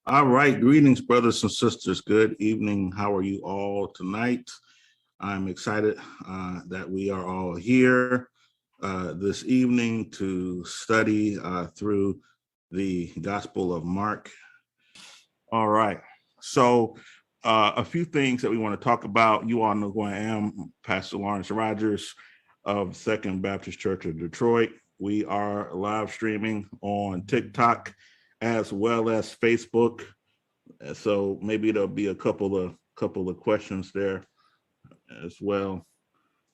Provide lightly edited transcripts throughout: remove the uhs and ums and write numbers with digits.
All right, greetings, brothers and sisters. Good evening. How are you all tonight? I'm excited that we are all here this evening to study through the Gospel of Mark. All right, so a few things that we want to talk about. You all know who I am, Pastor Lawrence Rogers of Second Baptist Church of Detroit. We are live streaming on TikTok as well as Facebook. So maybe there'll be a couple of questions there as well.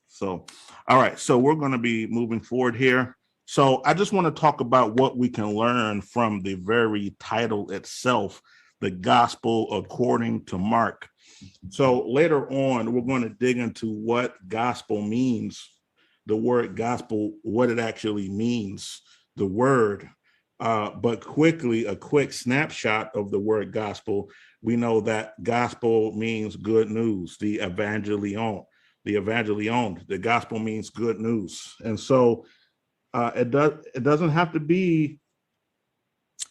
So, all right. So we're going to be moving forward here. So I just want to talk about what we can learn from the very title itself, the Gospel according to Mark. So later on, we're going to dig into what gospel means, the word gospel, what it actually means, the word. But quickly, a quick snapshot of the word gospel. We know that gospel means good news, the evangelion, the gospel means good news. And so it doesn't have to be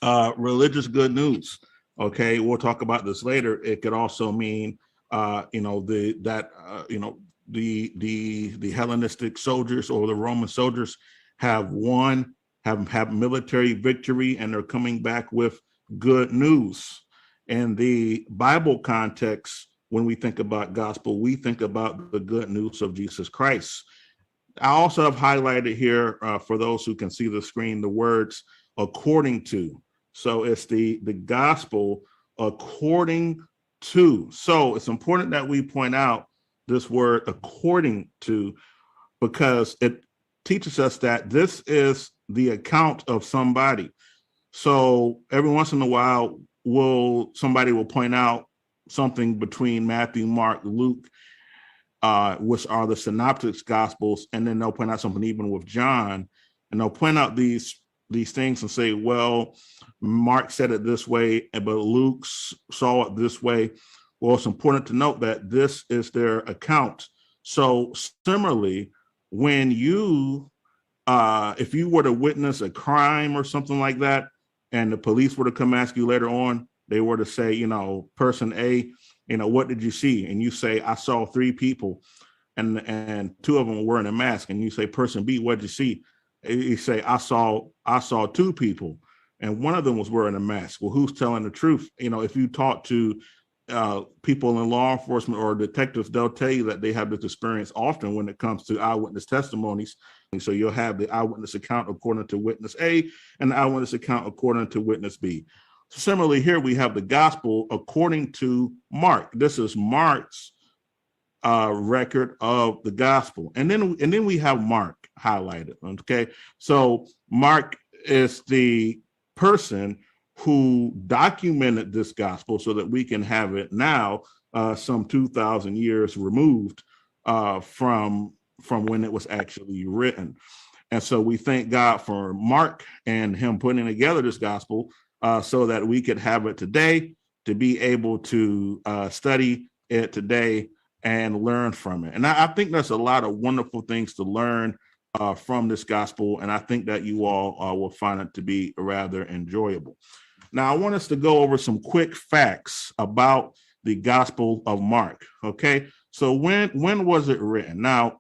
religious good news. Okay, we'll talk about this later. It could also mean, the Hellenistic soldiers or the Roman soldiers have won, have military victory, and they're coming back with good news. In the Bible context, when we think about gospel, we think about the good news of Jesus Christ. I also have highlighted here for those who can see the screen, the words according to. So it's the gospel according to. So it's important that we point out this word according to, because it teaches us that this is the account of somebody. So every once in a while, somebody will point out something between Matthew, Mark, Luke, which are the synoptic gospels, and then they'll point out something even with John, and they'll point out these things and say, well, Mark said it this way, but Luke saw it this way. Well, it's important to note that this is their account. So similarly, when if you were to witness a crime or something like that, and the police were to come ask you later on, they were to say, person A, what did you see? And you say, I saw 3 people and 2 of them were wearing a mask. And you say, person B, what did you see? You say, I saw 2 people and one of them was wearing a mask. Well, who's telling the truth? If you talk to people in law enforcement or detectives, they'll tell you that they have this experience often when it comes to eyewitness testimonies. And so you'll have the eyewitness account according to witness A and the eyewitness account according to witness B. Similarly, here we have the gospel according to Mark. This is Mark's record of the gospel. And then we have Mark highlighted. Okay. So Mark is the person who documented this gospel so that we can have it now, some 2,000 years removed from when it was actually written. And so we thank God for Mark and him putting together this gospel so that we could have it today, to be able to study it today and learn from it. And I think there's a lot of wonderful things to learn from this gospel. And I think that you all will find it to be rather enjoyable. Now, I want us to go over some quick facts about the Gospel of Mark. Okay, so when was it written? Now,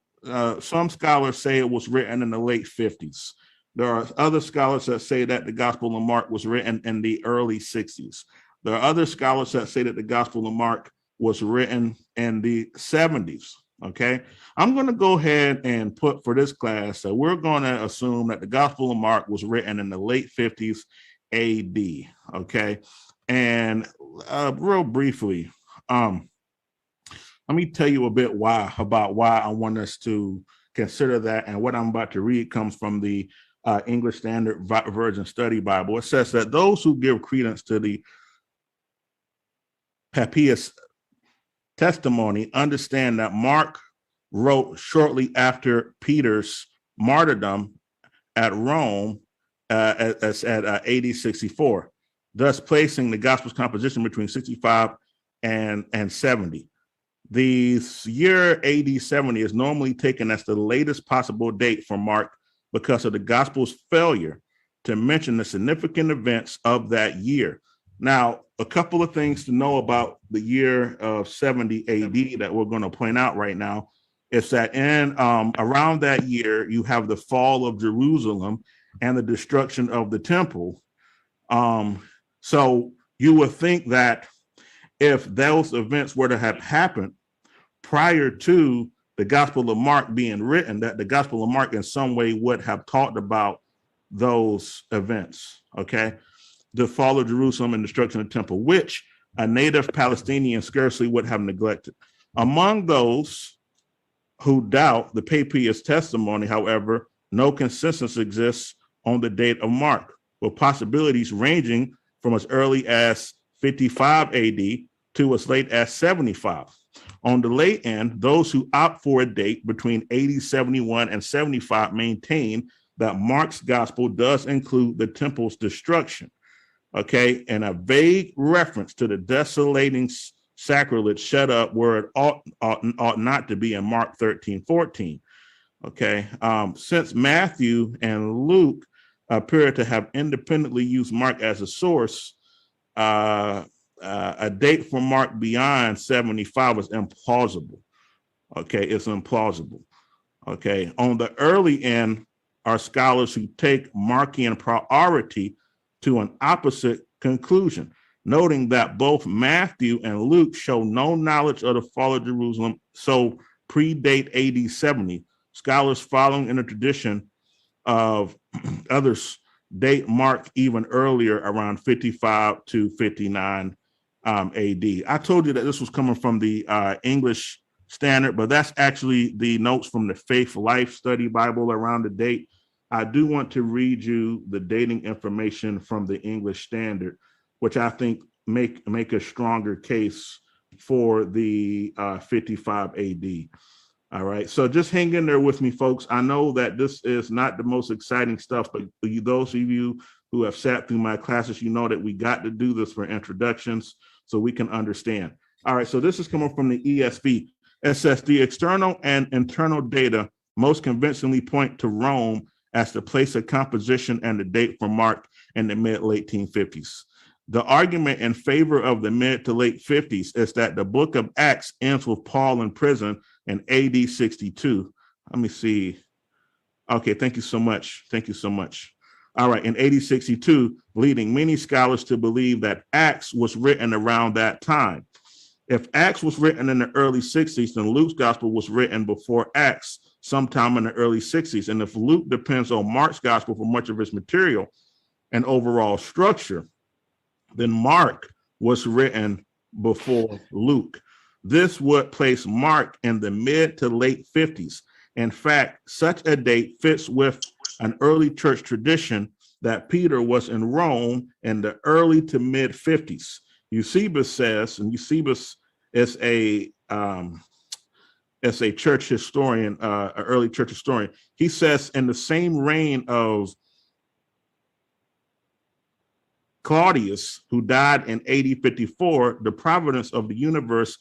some scholars say it was written in the late 50s. There are other scholars that say that the Gospel of Mark was written in the early 60s. There are other scholars that say that the Gospel of Mark was written in the 70s. Okay, I'm going to go ahead and put for this class, so we're going to assume that the Gospel of Mark was written in the late 50s AD. Okay, and real briefly, let me tell you a bit about why I want us to consider that, and what I'm about to read comes from the English Standard Version Study Bible. It says that those who give credence to the Papias testimony understand that Mark wrote shortly after Peter's martyrdom at Rome at AD 64, thus placing the Gospel's composition between 65 and 70. The year AD 70 is normally taken as the latest possible date for Mark because of the Gospel's failure to mention the significant events of that year. Now, a couple of things to know about the year of 70 AD that we're going to point out right now is that in around that year, you have the fall of Jerusalem and the destruction of the temple. So you would think that if those events were to have happened prior to the Gospel of Mark being written, that the Gospel of Mark in some way would have talked about those events, okay? The fall of Jerusalem and destruction of the temple, which a native Palestinian scarcely would have neglected. Among those who doubt the Papias testimony, however, no consensus exists on the date of Mark, with possibilities ranging from as early as 55 AD to as late as 75. On the late end, those who opt for a date between AD 71 and 75 maintain that Mark's gospel does include the temple's destruction, okay, and a vague reference to the desolating sacrilege shut up where it ought not to be in Mark 13:14. Okay, since Matthew and Luke appear to have independently used Mark as a source, a date for Mark beyond 75 is implausible. Okay, it's implausible. Okay, on the early end are scholars who take Markian priority to an opposite conclusion, noting that both Matthew and Luke show no knowledge of the fall of Jerusalem, so predate AD 70. Scholars following in the tradition of others date Mark even earlier, around 55 to 59 AD. I told you that this was coming from the English Standard, but that's actually the notes from the Faith Life Study Bible around the date. I do want to read you the dating information from the English Standard, which I think make a stronger case for the 55 AD. All right, so just hang in there with me, folks. I know that this is not the most exciting stuff, but those of you who have sat through my classes, you know that we got to do this for introductions so we can understand. All right, so this is coming from the ESV. It says the external and internal data most convincingly point to Rome as the place of composition and the date for Mark in the mid-late 1850s. The argument in favor of the mid to late 50s is that the book of Acts ends with Paul in prison in AD 62. Let me see. Okay, thank you so much. Thank you so much. All right, in AD 62, leading many scholars to believe that Acts was written around that time. If Acts was written in the early 60s, then Luke's gospel was written before Acts, sometime in the early 60s. And if Luke depends on Mark's gospel for much of its material and overall structure, then Mark was written before Luke. This would place Mark in the mid to late 50s. In fact, such a date fits with an early church tradition that Peter was in Rome in the early to mid 50s. Eusebius says, and Eusebius is a church historian, an early church historian. He says in the same reign of Claudius, who died in AD 54, the providence of the universe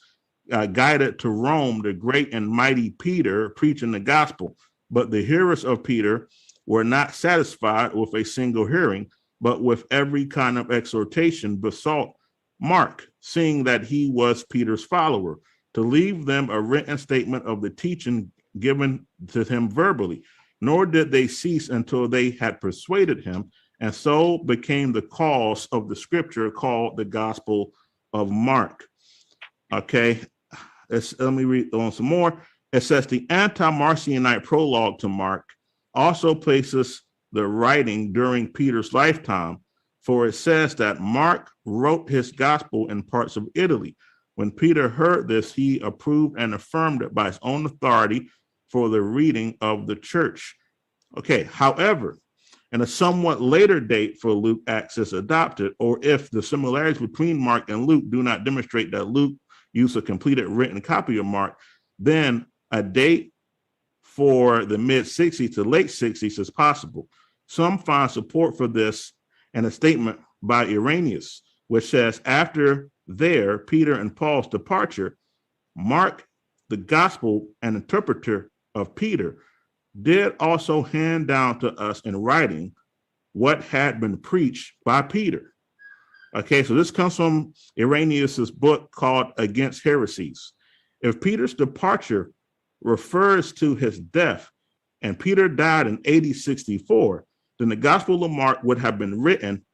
guided to Rome the great and mighty Peter preaching the gospel. But the hearers of Peter were not satisfied with a single hearing, but with every kind of exhortation besought Mark, seeing that he was Peter's follower, to leave them a written statement of the teaching given to him verbally. Nor did they cease until they had persuaded him, and so became the cause of the scripture called the Gospel of Mark. Okay, let me read on some more. It says the anti-Marcionite prologue to Mark also places the writing during Peter's lifetime, for it says that Mark wrote his gospel in parts of Italy. When Peter heard this, he approved and affirmed it by his own authority for the reading of the church. Okay, however, in a somewhat later date for Luke, Acts is adopted, or if the similarities between Mark and Luke do not demonstrate that Luke used a completed written copy of Mark, then a date for the mid-60s to late 60s is possible. Some find support for this in a statement by Irenaeus, which says, after Peter and Paul's departure, Mark, the gospel and interpreter of Peter, did also hand down to us in writing what had been preached by Peter. Okay, so this comes from Irenaeus's book called Against Heresies. If Peter's departure refers to his death and Peter died in AD 64, then the Gospel of Mark would have been written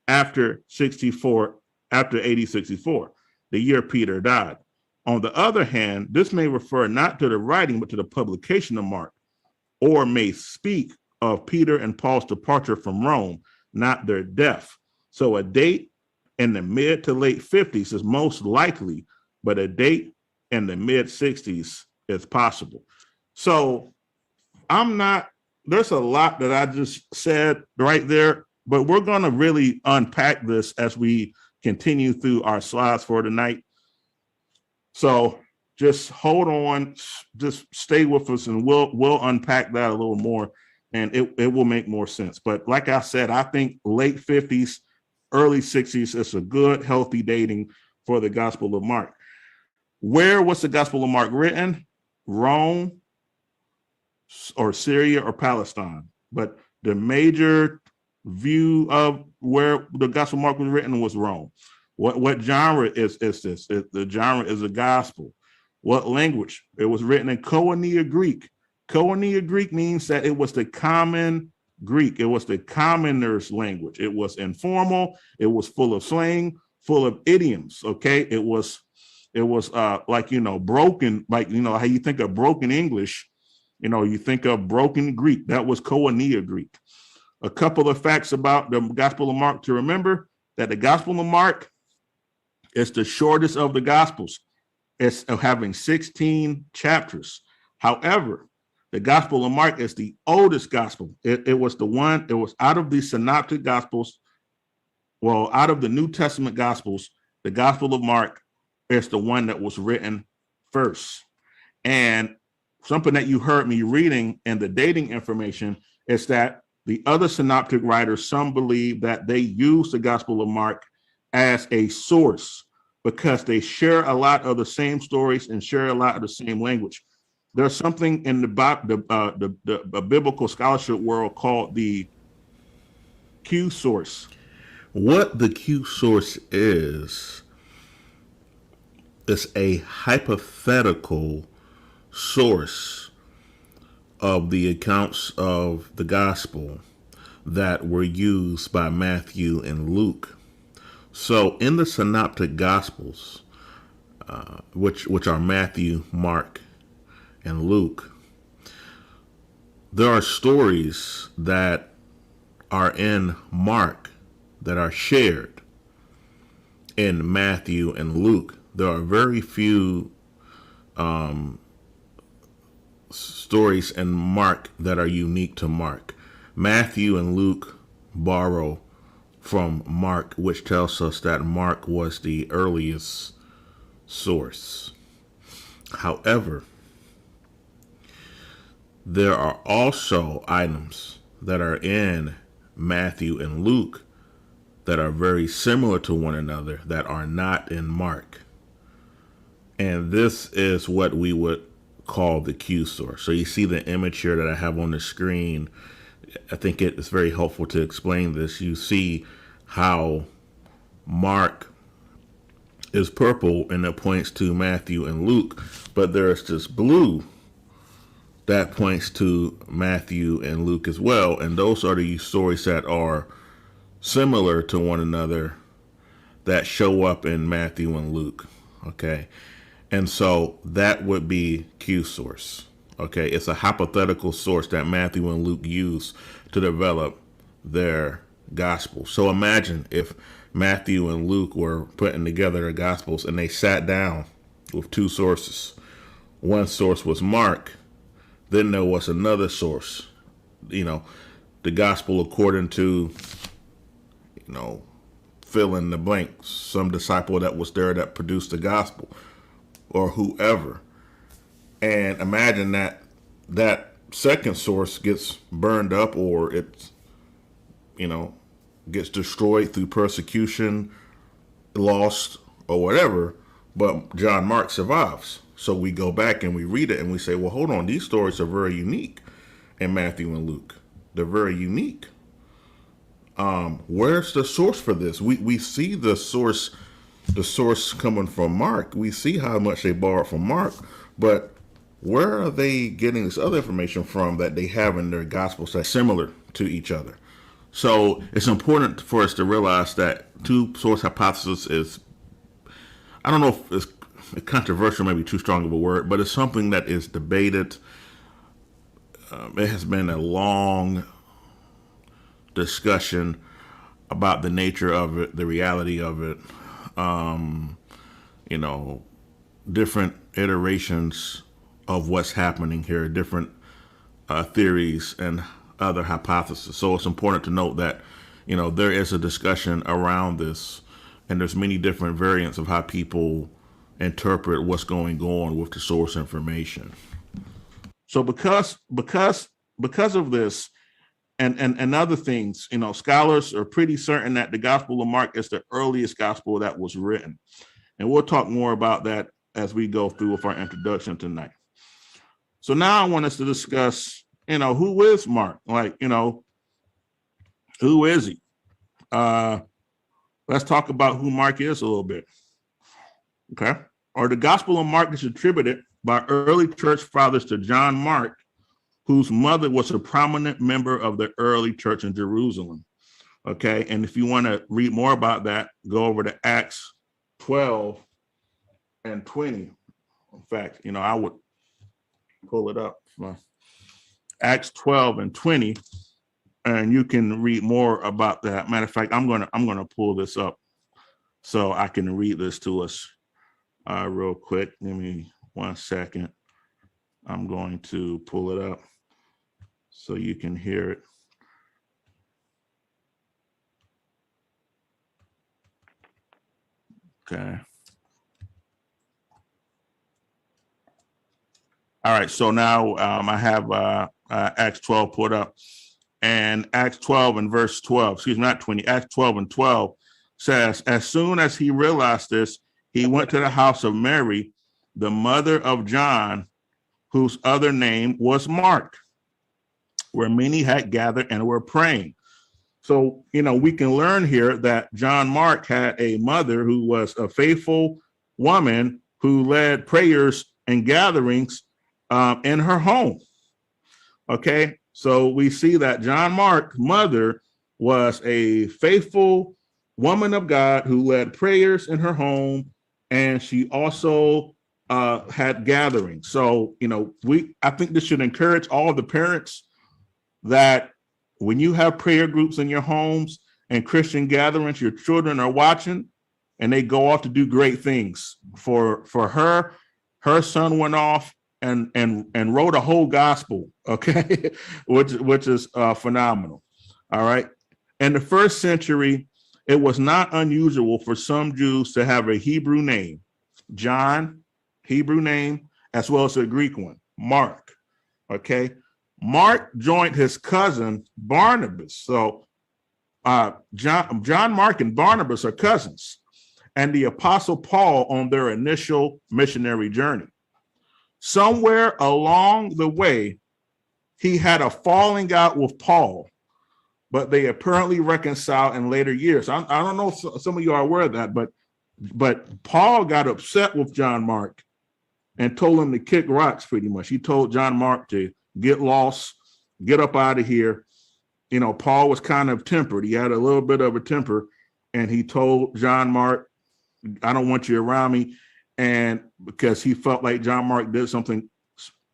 after 64, after AD 64, the year Peter died. On the other hand, this may refer not to the writing, but to the publication of Mark, or may speak of Peter and Paul's departure from Rome, not their death. So a date in the mid to late 50s is most likely, but a date in the mid 60s is possible. So there's a lot that I just said right there, but we're going to really unpack this as we continue through our slides for tonight. So just hold on, just stay with us, and we'll unpack that a little more, and it will make more sense. But like I said, I think late 50s, early 60s is a good, healthy dating for the Gospel of Mark. Where was the Gospel of Mark written? Rome or Syria or Palestine. But the major view of where the Gospel of Mark was written was Rome. What genre is this? The genre is a gospel. What language? It was written in Koine Greek. Koine Greek means that it was the common Greek. It was the commoners' language. It was informal. It was full of slang, full of idioms. Okay, it was like, broken, like, how you think of broken English, you think of broken Greek. That was Koine Greek. A couple of facts about the Gospel of Mark to remember: that the Gospel of Mark is the shortest of the Gospels. It's having 16 chapters. However, the Gospel of Mark is the oldest gospel. It was out of the synoptic gospels, out of the New Testament gospels, the Gospel of Mark is the one that was written first. And something that you heard me reading in the dating information is that the other synoptic writers, some believe that they use the Gospel of Mark as a source because they share a lot of the same stories and share a lot of the same language. There's something in the biblical scholarship world called the Q source. What the Q source is a hypothetical source of the accounts of the gospel that were used by Matthew and Luke. So in the synoptic gospels, which are Matthew, Mark, and Luke, there are stories that are in Mark that are shared in Matthew and Luke. There are very few stories in Mark that are unique to Mark. Matthew and Luke borrow from Mark, which tells us that Mark was the earliest source. However, there are also items that are in Matthew and Luke that are very similar to one another that are not in Mark. And this is what we would call the Q source. So you see the image here that I have on the screen. I think it is very helpful to explain this. You see how Mark is purple and it points to Matthew and Luke, but there's this blue that points to Matthew and Luke as well. And those are the stories that are similar to one another that show up in Matthew and Luke. Okay. And so that would be Q source. Okay. It's a hypothetical source that Matthew and Luke use to develop their gospel. So imagine if Matthew and Luke were putting together their gospels and they sat down with two sources. One source was Mark. Then there was another source, the gospel according to, fill in the blank, some disciple that was there that produced the gospel or whoever. And imagine that second source gets burned up or it's, gets destroyed through persecution, lost or whatever. But John Mark survives. So we go back and we read it and we say, well, hold on, these stories are very unique in Matthew and Luke. They're very unique. Where's the source for this? We see the source coming from Mark. We see how much they borrowed from Mark, but where are they getting this other information from that they have in their gospels that's similar to each other? So it's important for us to realize that two source hypothesis is, I don't know if it's controversial, maybe too strong of a word, but it's something that is debated. It has been a long discussion about the nature of it, the reality of it, you know, different iterations of what's happening here, different theories and other hypotheses. So it's important to note that, you know, there is a discussion around this, and there's many different variants of how people interpret what's going on with the source information. So because of this and other things, you know, scholars are pretty certain that the Gospel of Mark is the earliest gospel that was written. And we'll talk more about that as we go through with our introduction tonight. So now I want us to discuss, you know, who is Mark? Like, you know, who is he? Let's talk about who Mark is a little bit. Okay. Or the Gospel of Mark is attributed by early church fathers to John Mark, whose mother was a prominent member of the early church in Jerusalem. Okay. And if you want to read more about that, go over to Acts 12 and 20. In fact, you know, I would pull it up. Acts 12 and 20, and you can read more about that. Matter of fact, I'm gonna pull this up so I can read this to us real quick. Give me 1 second. I'm going to pull it up so you can hear it. Okay. All right, so now I have Acts 12 put up, and Acts 12 and verse 12, excuse me, not 20, Acts 12 and 12 says, as soon as he realized this, he went to the house of Mary, the mother of John, whose other name was Mark, where many had gathered and were praying. So, you know, we can learn here that John Mark had a mother who was a faithful woman who led prayers and gatherings in her home. Okay, so we see that John Mark's mother was a faithful woman of God who led prayers in her home, and she also had gatherings. So, you know, I think this should encourage all of the parents that when you have prayer groups in your homes and Christian gatherings, your children are watching and they go off to do great things. For her son went off and wrote a whole gospel, okay, which is phenomenal. All right. In the first century, it was not unusual for some Jews to have a Hebrew name, John, Hebrew name, as well as a Greek one, Mark. Okay. Mark joined his cousin Barnabas. So John Mark and Barnabas are cousins, and the Apostle Paul on their initial missionary journey. Somewhere along the way, he had a falling out with Paul, but they apparently reconciled in later years. I don't know if some of you are aware of that, but Paul got upset with John Mark and told him to kick rocks pretty much. He told John Mark to get lost, get up out of here. You know, Paul was kind of tempered. He had a little bit of a temper, and he told John Mark, I don't want you around me. And because he felt like John Mark did something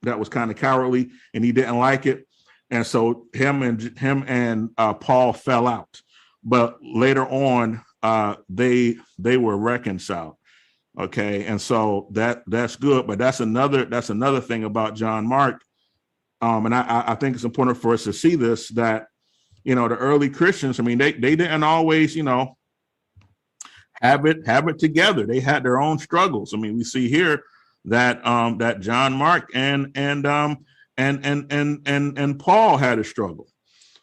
that was kind of cowardly and he didn't like it. And so him and Paul fell out. But later on, they were reconciled. Okay. And so that's good. But that's another thing about John Mark. And I think it's important for us to see this, that, you know, the early Christians, I mean, they didn't always, you know, have it together. They had their own struggles. I mean, we see here that that John Mark and Paul had a struggle.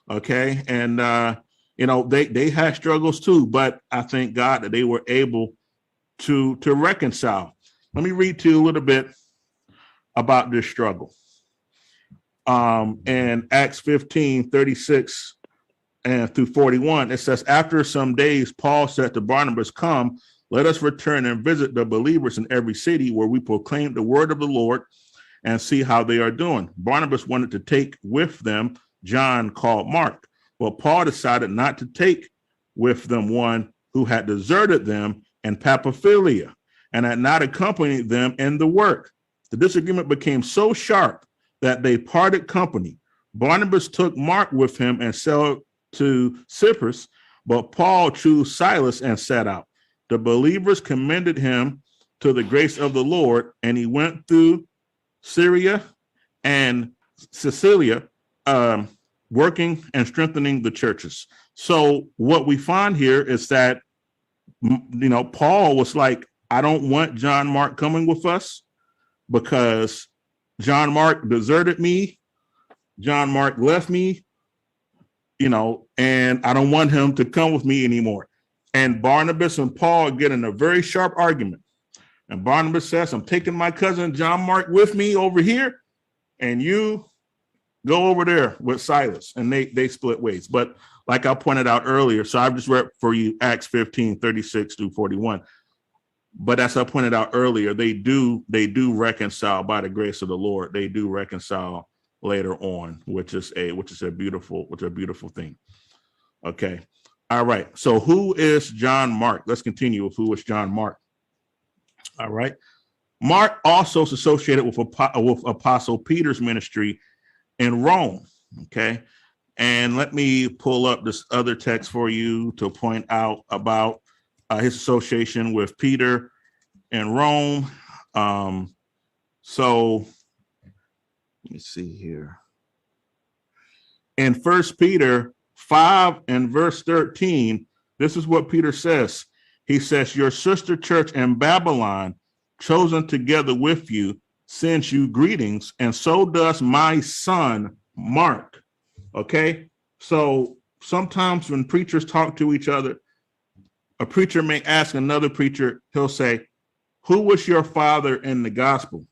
Okay. And you know, they had struggles too, but I thank God that they were able to reconcile. Let me read to you a little bit about this struggle. In Acts 15:36 and through 41, it says, after some days, Paul said to Barnabas, come, let us return and visit the believers in every city where we proclaim the word of the Lord and see how they are doing. Barnabas wanted to take with them John called Mark, but Paul decided not to take with them one who had deserted them in Pamphylia and had not accompanied them in the work. The disagreement became so sharp that they parted company. Barnabas took Mark with him and sailed to Cyprus, but Paul chose Silas and set out. The believers commended him to the grace of the Lord, and he went through Syria and Sicilia, working and strengthening the churches. So what we find here is that, Paul was like, I don't want John Mark coming with us because John Mark deserted me. John Mark left me, and I don't want him to come with me anymore. And Barnabas and Paul get in a very sharp argument. And Barnabas says, I'm taking my cousin John Mark with me over here, and you go over there with Silas. And they split ways. But like I pointed out earlier, so I've just read for you Acts 15, 36 through 41. But as I pointed out earlier, they do reconcile by the grace of the Lord. They do reconcile later on, which is a beautiful thing. Okay. All right. So who is John Mark? Let's continue with who is John Mark. All right. Mark also is associated with Apostle Peter's ministry in Rome. Okay. And let me pull up this other text for you to point out about his association with Peter in Rome. So let me see here. In 1 Peter 5 and verse 13, this is what Peter says. He says, your sister church in Babylon, chosen together with you, sends you greetings, and so does my son, Mark. Okay, so sometimes when preachers talk to each other, a preacher may ask another preacher, he'll say, who was your father in the gospel?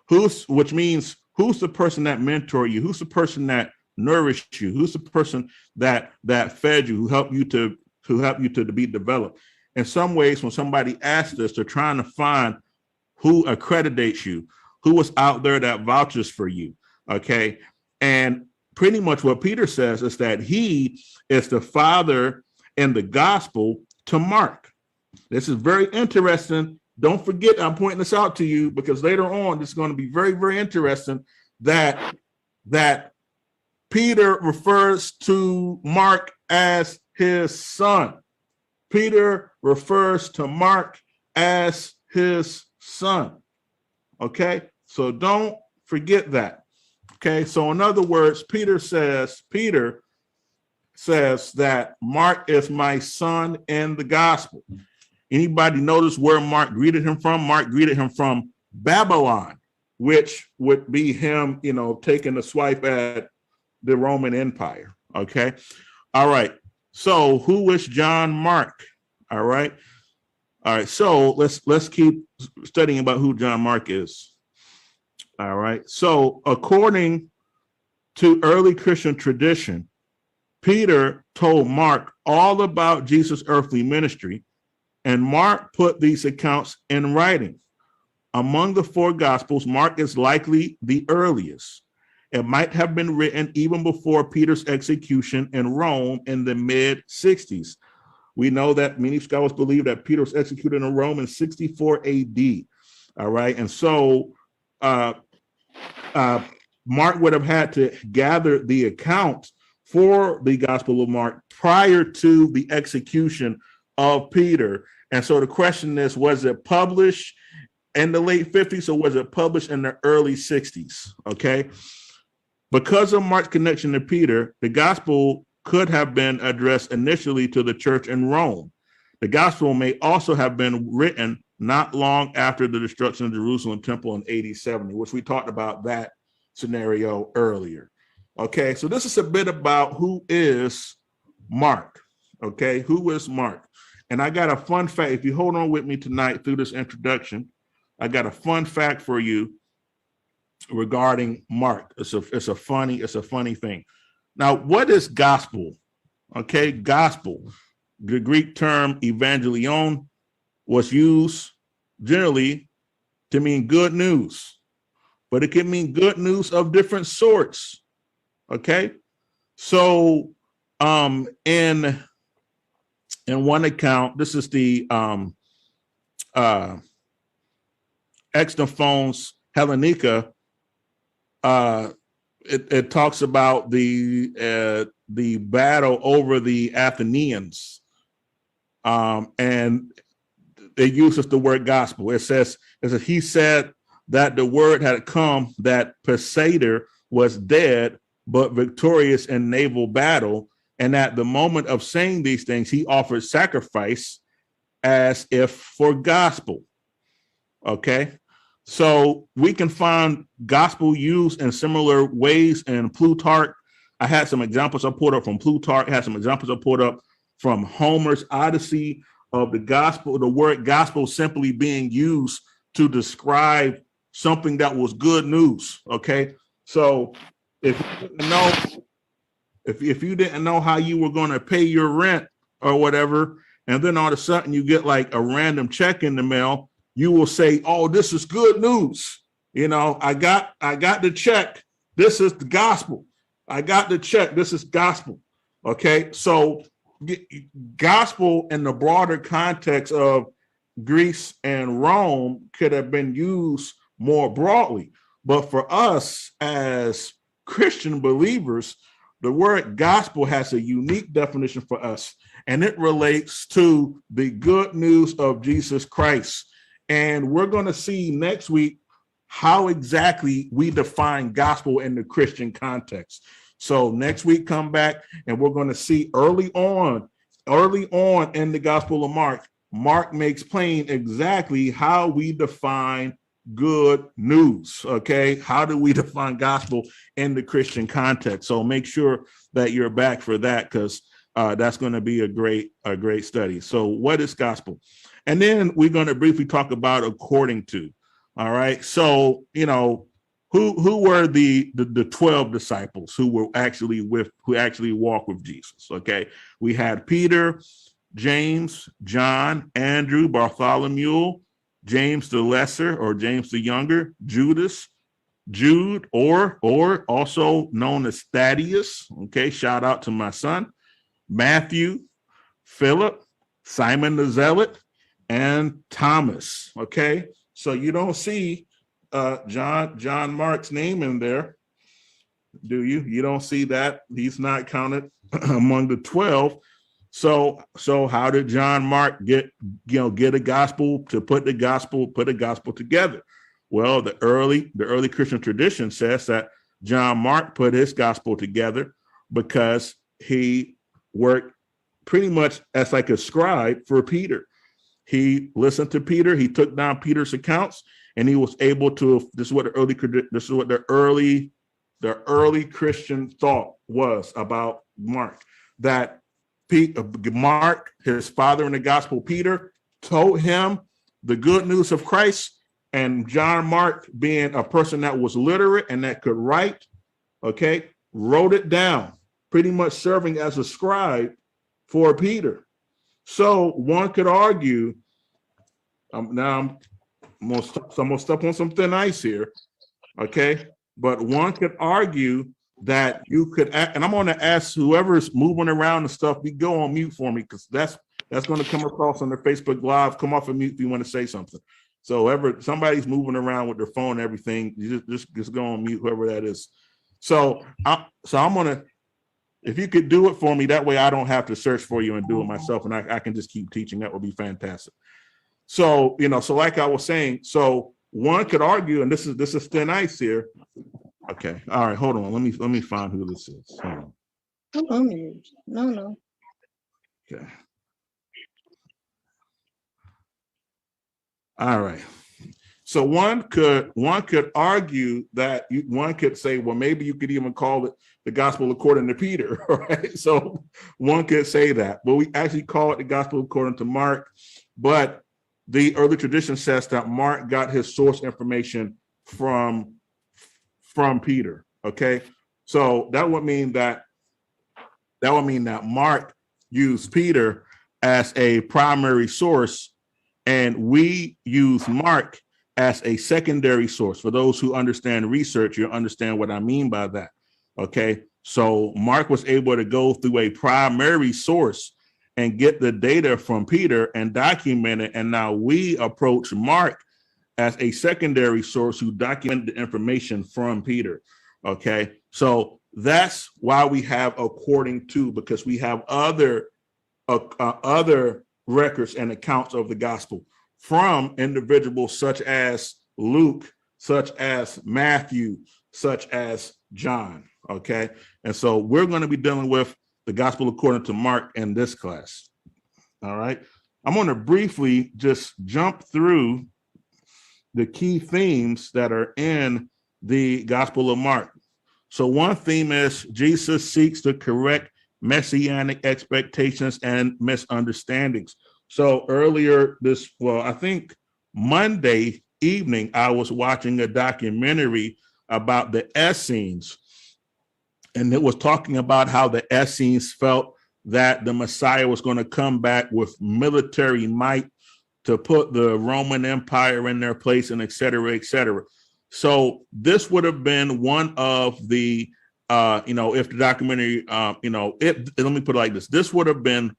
Which means, who's the person that mentored you? Who's the person that nourished you? Who's the person that fed you, who helped you to be developed? In some ways, when somebody asks this, they're trying to find who accreditates you, who was out there that vouches for you. Okay. And pretty much what Peter says is that he is the father in the gospel to Mark. This is very interesting. Don't forget, I'm pointing this out to you because later on, this is going to be very, very interesting that Peter refers to Mark as his son. Peter refers to Mark as his son. Okay, so don't forget that. Okay, so in other words, Peter says that Mark is my son in the gospel. Anybody notice where Mark greeted him from? Mark greeted him from Babylon, which would be him, taking a swipe at the Roman Empire. Okay. All right. So who is John Mark? All right. All right. So let's keep studying about who John Mark is. All right. So according to early Christian tradition, Peter told Mark all about Jesus' earthly ministry, and Mark put these accounts in writing. Among the four gospels, Mark is likely the earliest. It might have been written even before Peter's execution in Rome in the mid-60s. We know that many scholars believe that Peter was executed in Rome in 64 AD. All right. And so Mark would have had to gather the accounts for the Gospel of Mark prior to the execution of Peter. And so the question is, was it published in the late 50s or was it published in the early 60s? Okay. Because of Mark's connection to Peter, the gospel could have been addressed initially to the church in Rome. The gospel may also have been written not long after the destruction of Jerusalem temple in AD 70, which we talked about that scenario earlier. Okay, so this is a bit about who is Mark. Okay, who is Mark? And I got a fun fact. If you hold on with me tonight through this introduction, I got a fun fact for you regarding Mark. It's a funny thing. Now, what is gospel? Okay, gospel. The Greek term evangelion was used generally to mean good news, but it can mean good news of different sorts. Okay, so in one account, this is the Xenophones Hellenica. It talks about the battle over the Athenians, and it uses the word gospel. It says he said that the word had come that Persader was dead but victorious in naval battle, and at the moment of saying these things, he offered sacrifice as if for gospel. Okay, so we can find gospel used in similar ways in Plutarch. I had some examples I pulled up from Plutarch. I had some examples I pulled up from Homer's Odyssey of the gospel, the word gospel simply being used to describe something that was good news. Okay, so if you didn't know how you were going to pay your rent or whatever, and then all of a sudden you get like a random check in the mail, you will say, "Oh, this is good news. You know, I got the check. This is the gospel. I got the check. This is gospel." Okay, so gospel in the broader context of Greece and Rome could have been used more broadly, but for us as Christian believers, the word gospel has a unique definition for us, and it relates to the good news of Jesus Christ. And we're going to see next week how exactly we define gospel in the Christian context. So next week, come back and we're going to see early on in the Gospel of Mark, Mark makes plain exactly how we define good news. Okay, how do we define gospel in the Christian context? So make sure that you're back for that, because that's going to be a great study. So what is gospel? And then we're going to briefly talk about according to. All right, so who were the 12 disciples who actually walked with Jesus? Okay, we had Peter, James, John, Andrew, Bartholomew, James the Lesser or James the Younger, Judas, Jude, or also known as Thaddeus. Okay, shout out to my son, Matthew, Philip, Simon the Zealot, and Thomas. Okay, so you don't see John Mark's name in there, do you? You don't see that. He's not counted among the 12. So how did John Mark get a gospel to put the gospel together? Well, the early Christian tradition says that John Mark put his gospel together because he worked pretty much as like a scribe for Peter. He listened to Peter. He took down Peter's accounts, and he was able to. This is what the early Christian thought was about Mark. That Mark, his father in the gospel, Peter, told him the good news of Christ, and John Mark, being a person that was literate and that could write, okay, wrote it down, pretty much serving as a scribe for Peter. So one could argue, now I'm gonna step on some thin ice here, okay? But one could argue that you could, and I'm going to ask whoever's moving around and stuff, you go on mute for me, because that's going to come across on their Facebook Live. Come off of mute if you want to say something. So somebody's moving around with their phone and everything, you just go on mute, whoever that is. So I'm gonna, if you could do it for me, that way I don't have to search for you and do it myself, and I can just keep teaching. That would be fantastic. So so like I was saying, so one could argue, and this is thin ice here. Okay, all right, hold on. Let me find who this is. Hold on. No. Okay. All right. So one could argue that one could say, well, maybe you could even call it the gospel according to Peter, right? So one could say that, but we actually call it the gospel according to Mark. But the early tradition says that Mark got his source information from Peter. Okay, so that would mean that That would mean that Mark used Peter as a primary source, and we use Mark as a secondary source. For those who understand research, you'll understand what I mean by that. Okay, so Mark was able to go through a primary source and get the data from Peter and document it, and now we approach Mark as a secondary source who documented the information from Peter. Okay, so that's why we have according to, because we have other records and accounts of the gospel from individuals such as Luke, such as Matthew, such as John. Okay, and so we're going to be dealing with the gospel according to Mark in this class. All right, I'm going to briefly just jump through the key themes that are in the Gospel of Mark. So one theme is Jesus seeks to correct messianic expectations and misunderstandings. So earlier I think Monday evening, I was watching a documentary about the Essenes, and it was talking about how the Essenes felt that the Messiah was going to come back with military might to put the Roman Empire in their place, and et cetera, et cetera. So this would have been one of the, if the documentary, let me put it like this. This would have been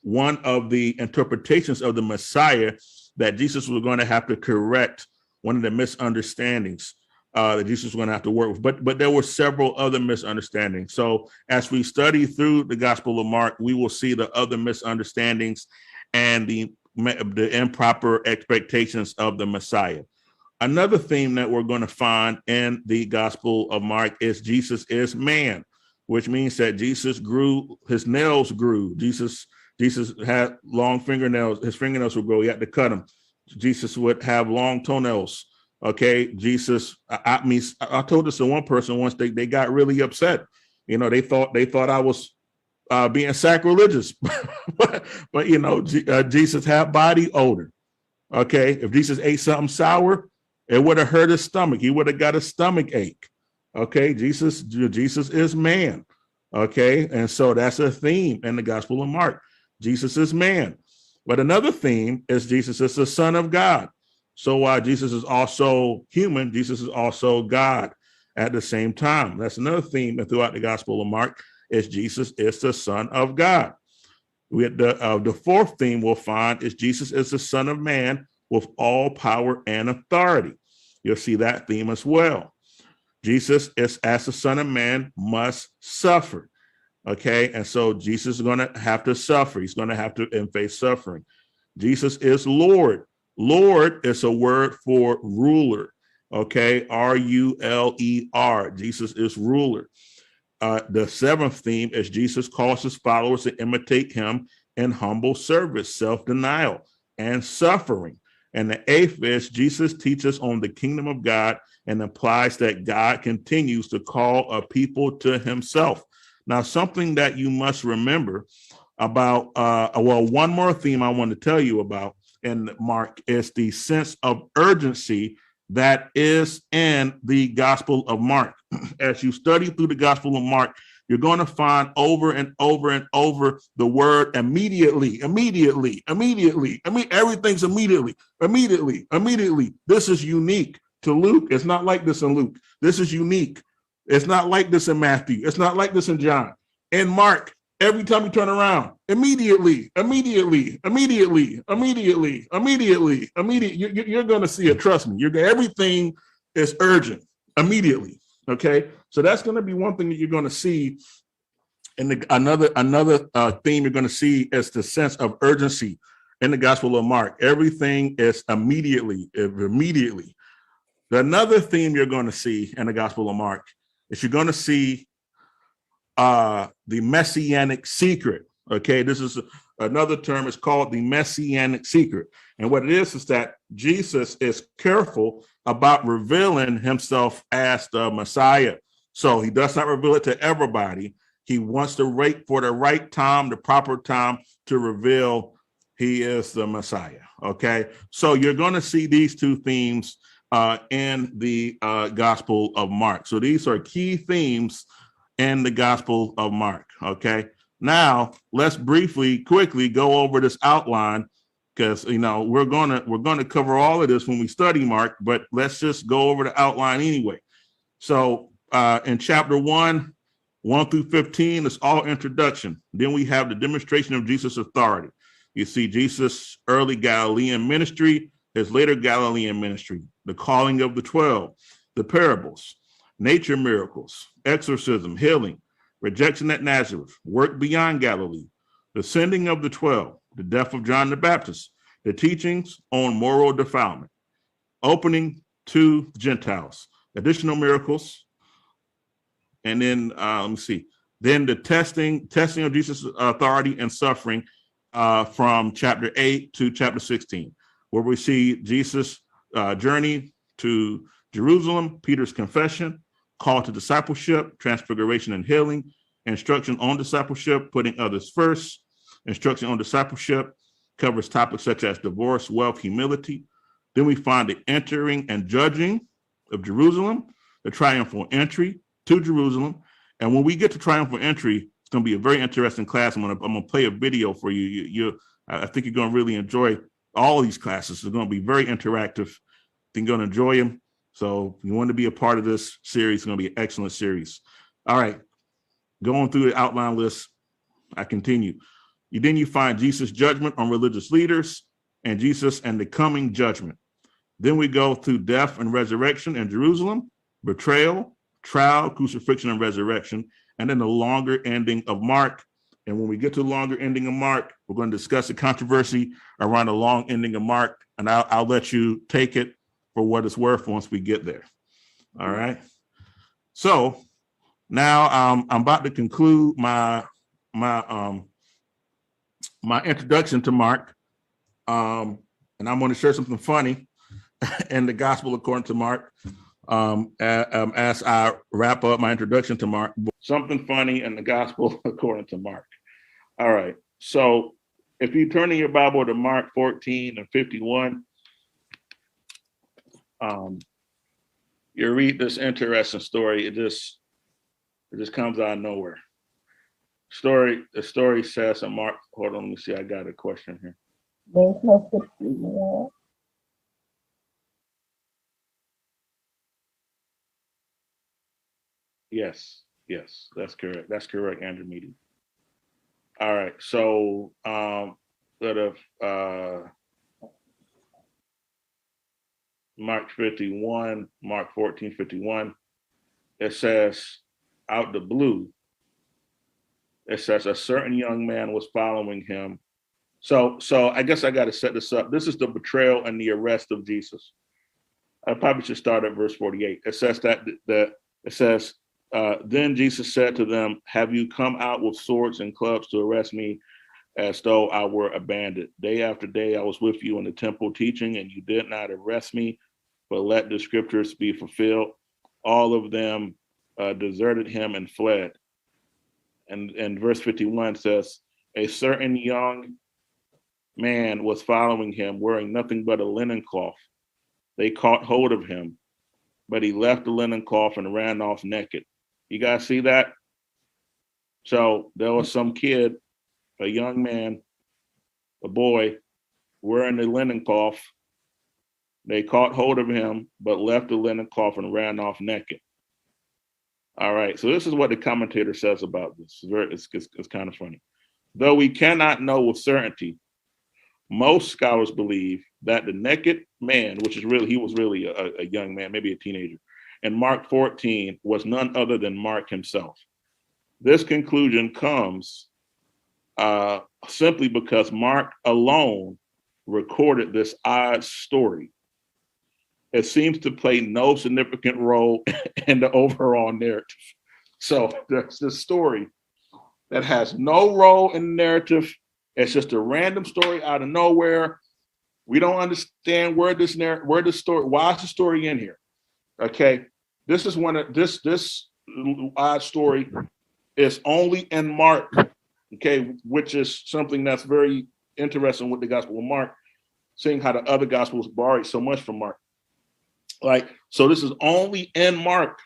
one of the interpretations of the Messiah that Jesus was going to have to correct one of the misunderstandings that Jesus was going to have to work with. But there were several other misunderstandings. So as we study through the Gospel of Mark, we will see the other misunderstandings and the improper expectations of the Messiah. Another theme that we're going to find in the Gospel of Mark is Jesus is man, which means that Jesus grew, his nails grew. Jesus had long fingernails, his fingernails would grow, he had to cut them. Jesus would have long toenails. Okay, Jesus, I told this to one person once, they got really upset. They thought I was being sacrilegious, but Jesus had body odor. Okay, if Jesus ate something sour, it would have hurt his stomach. He would have got a stomach ache. Okay, Jesus is man. Okay, and so that's a theme in the Gospel of Mark. Jesus is man. But another theme is Jesus is the Son of God. So while Jesus is also human, Jesus is also God at the same time. That's another theme throughout the Gospel of Mark, is Jesus is the Son of God. The fourth theme we'll find is Jesus is the Son of Man with all power and authority. You'll see that theme as well. Jesus is, as the Son of Man, must suffer. Okay, and so Jesus is going to have to suffer. He's going to have to face suffering. Jesus is Lord. Lord is a word for ruler. Okay, R-U-L-E-R. Jesus is ruler. The seventh theme is Jesus calls his followers to imitate him in humble service, self-denial, and suffering. And the eighth is Jesus teaches on the kingdom of God and implies that God continues to call a people to himself. Now, something that you must remember about, one more theme I want to tell you about in Mark is the sense of urgency that is in the Gospel of Mark. As you study through the Gospel of Mark, you're going to find over and over and over the word immediately. Everything's immediately. This is unique to Luke. It's not like this in Luke. This is unique. It's not like this in Matthew. It's not like this in John. In Mark, every time you turn around, immediately. You're going to see it. Trust me. Everything is urgent immediately. Okay, so that's going to be one thing that you're going to see. And another theme you're going to see is the sense of urgency in the Gospel of Mark. Everything is immediately. Another theme you're going to see in the Gospel of Mark is you're going to see the messianic secret. Okay, this is another term. It's called the messianic secret. And what it is that Jesus is careful about revealing himself as the Messiah. So he does not reveal it to everybody. He wants to wait for the right time, the proper time to reveal he is the Messiah. Okay, so you're going to see these two themes in the Gospel of Mark. So these are key themes in the Gospel of Mark. Okay, Now, let's quickly go over this outline, because we're gonna cover all of this when we study Mark, but let's just go over the outline anyway. So in chapter 1 through 15, it's all introduction. Then we have the demonstration of Jesus' authority. You see Jesus' early Galilean ministry, his later Galilean ministry, the calling of the 12, the parables, nature miracles, exorcism, healing, rejection at Nazareth, work beyond Galilee, the sending of the 12, the death of John the Baptist, the teachings on moral defilement, opening to Gentiles, additional miracles, and then let me see. Then the testing of Jesus' authority and suffering from chapter 8 to chapter 16, where we see Jesus' journey to Jerusalem, Peter's confession, call to discipleship, transfiguration and healing, instruction on discipleship, putting others first. Instruction on discipleship covers topics such as divorce, wealth, humility. Then we find the entering and judging of Jerusalem, the triumphal entry to Jerusalem. And when we get to triumphal entry, it's going to be a very interesting class. I'm going to play a video for you. I think you're going to really enjoy all of these classes. They're going to be very interactive. I think you're going to enjoy them. So if you want to be a part of this series, it's going to be an excellent series. All right. Going through the outline list, I continue. Then you find Jesus' judgment on religious leaders and Jesus and the coming judgment. Then we go through death and resurrection in Jerusalem, betrayal, trial, crucifixion, and resurrection, and then the longer ending of Mark. And when we get to the longer ending of Mark, we're going to discuss the controversy around the long ending of Mark, and I'll let you take it for what it's worth once we get there. All right. So now I'm about to conclude my introduction to Mark, and I'm going to share something funny in the Gospel according to Mark. As I wrap up my introduction to Mark, something funny in the Gospel according to Mark. All right. So if you turn in your Bible to Mark 14 and 51, you read this interesting story. It just comes out of nowhere. The story says, and Mark, hold on, let me see. I got a question here. There's no 51. Yes, that's correct. That's correct, Andrew Meady. All right, so Mark 51, Mark 14, 51, it says, out the blue, it says a certain young man was following him. So I guess I got to set this up. This is the betrayal and the arrest of Jesus. I probably should start at verse 48. It says then Jesus said to them, have you come out with swords and clubs to arrest me as though I were a bandit? Day after day I was with you in the temple teaching, and you did not arrest me, but let the scriptures be fulfilled. All of them deserted him and fled. And verse 51 says, a certain young man was following him, wearing nothing but a linen cloth. They caught hold of him, but he left the linen cloth and ran off naked. You guys see that? So there was some kid, a young man, a boy, wearing the linen cloth. They caught hold of him, but left the linen cloth and ran off naked. All right, so this is what the commentator says about this. It's kind of funny. Though we cannot know with certainty, most scholars believe that the naked man, he was really a young man, maybe a teenager, and Mark 14 was none other than Mark himself. This conclusion comes simply because Mark alone recorded this odd story. It seems to play no significant role in the overall narrative. So there's this story that has no role in the narrative. It's just a random story out of nowhere. We don't understand why is the story in here? Okay, this is this odd story is only in Mark. Okay, which is something that's very interesting with the Gospel of Mark, seeing how the other Gospels borrowed so much from Mark. So this is only in Mark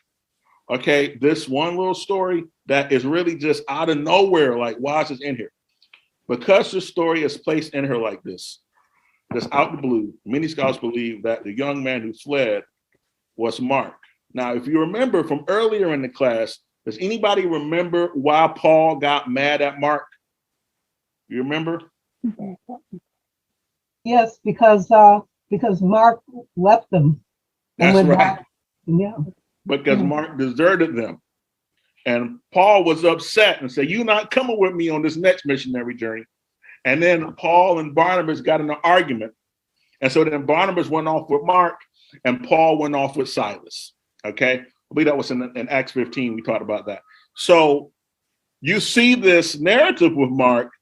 Okay, this one little story that is really just out of nowhere, like why is this in here? Because the story is placed in here like this, just out the blue, many scholars believe that the young man who fled was Mark. Now, if you remember from earlier in the class, does anybody remember why Paul got mad at Mark? You remember? Yes, because Mark left them. And That's when right. Yeah. Because Mark deserted them. And Paul was upset and said, "You're not coming with me on this next missionary journey." And then Paul and Barnabas got in an argument. And so then Barnabas went off with Mark and Paul went off with Silas. Okay. I believe that was in Acts 15. We talked about that. So you see this narrative with Mark,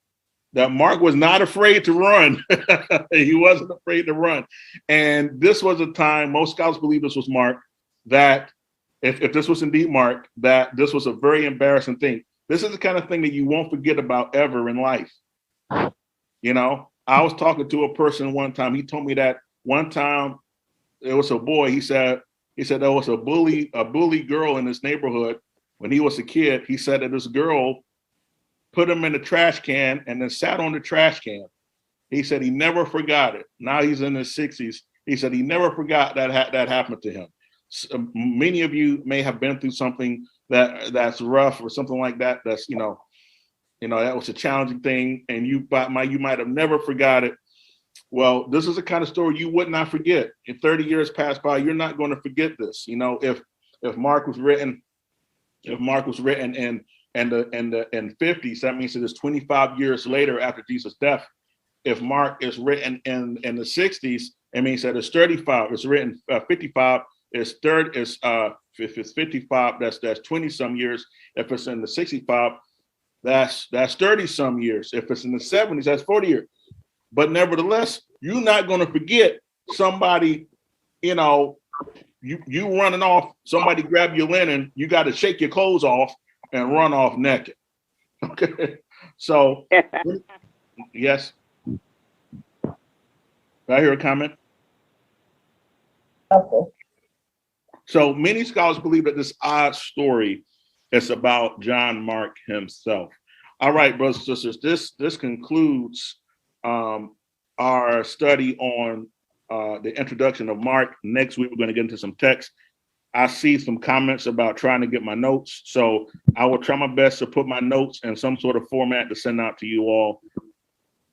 that Mark was not afraid to run. He wasn't afraid to run. And this was a time, most scholars believe this was Mark, that if this was indeed Mark, that this was a very embarrassing thing. This is the kind of thing that you won't forget about ever in life. You know, I was talking to a person one time. He told me that one time it was a boy. He said there was a bully girl in his neighborhood when he was a kid. He said that this girl put him in the trash can and then sat on the trash can. He said he never forgot it. Now he's in his 60s. He said he never forgot that happened to him. So many of you may have been through something that's rough or something like that. That's that was a challenging thing, and you might have never forgot it. Well, this is the kind of story you would not forget. If 30 years pass by, you're not going to forget this. You know, if Mark was written in the 50s, that means it is 25 years later after Jesus' death. If Mark is written in the 60s, it means that it's 35. It's written 55. If it's 55, that's 20 some years. If it's in the 65, that's 30 some years. If it's in the 70s, that's 40 years. But nevertheless, you're not going to forget somebody, you running off, somebody grab your linen, you got to shake your clothes off and run off naked. Okay. So yes. Did I hear a comment? Okay. So many scholars believe that this odd story is about John Mark himself. All right, brothers and sisters, this concludes our study on the introduction of Mark. Next week, we're going to get into some text. I see some comments about trying to get my notes. So I will try my best to put my notes in some sort of format to send out to you all.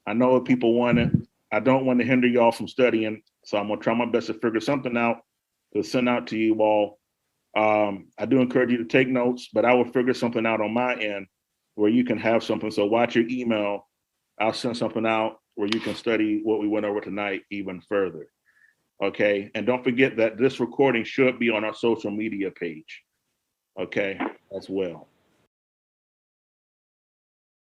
I know if people want it. I don't want to hinder y'all from studying. So I'm going to try my best to figure something out to send out to you all. I do encourage you to take notes, but I will figure something out on my end where you can have something. So watch your email. I'll send something out where you can study what we went over tonight even further. Okay. And don't forget that this recording should be on our social media page. Okay, as well.